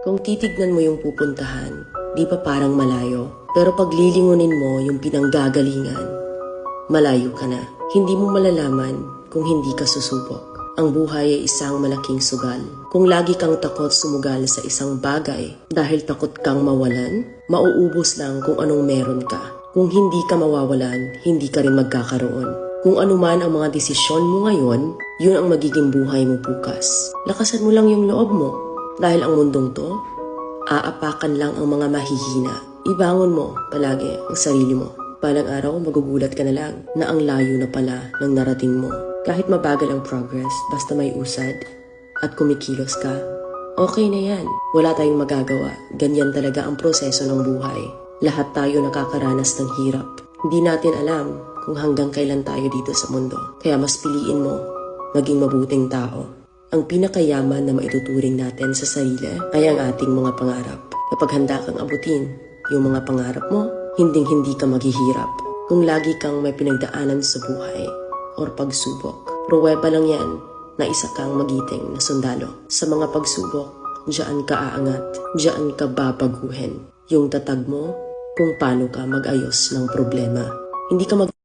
Kung titignan mo yung pupuntahan, di ba parang malayo? Pero paglilingunin mo yung pinanggagalingan, malayo ka na. Hindi mo malalaman kung hindi ka susubok. Ang buhay ay isang malaking sugal. Kung lagi kang takot sumugal sa isang bagay dahil takot kang mawalan, mauubos lang kung anong meron ka. Kung hindi ka mawawalan, hindi ka rin magkakaroon. Kung ano man ang mga desisyon mo ngayon, yun ang magiging buhay mo bukas. Lakasan mo lang yung loob mo. Dahil ang mundong to, aapakan lang ang mga mahihina. Ibangon mo palagi ang sarili mo. Balang araw, magugulat ka na lang na ang layo na pala ng narating mo. Kahit mabagal ang progress, basta may usad at kumikilos ka, okay na yan. Wala tayong magagawa. Ganyan talaga ang proseso ng buhay. Lahat tayo nakakaranas ng hirap. Hindi natin alam kung hanggang kailan tayo dito sa mundo. Kaya mas piliin mo maging mabuting tao. Ang pinakayaman na maituturing natin sa sarili ay ang ating mga pangarap. Kapag handa kang abutin yung mga pangarap mo, hinding-hindi ka maghihirap. Kung lagi kang may pinagdaanan sa buhay or pagsubok, pruweba lang yan na isa kang magiting na sundalo. Sa mga pagsubok, diyan ka aangat, diyan ka babaguhin. Yung tatag mo kung paano ka mag-ayos ng problema. Hindi ka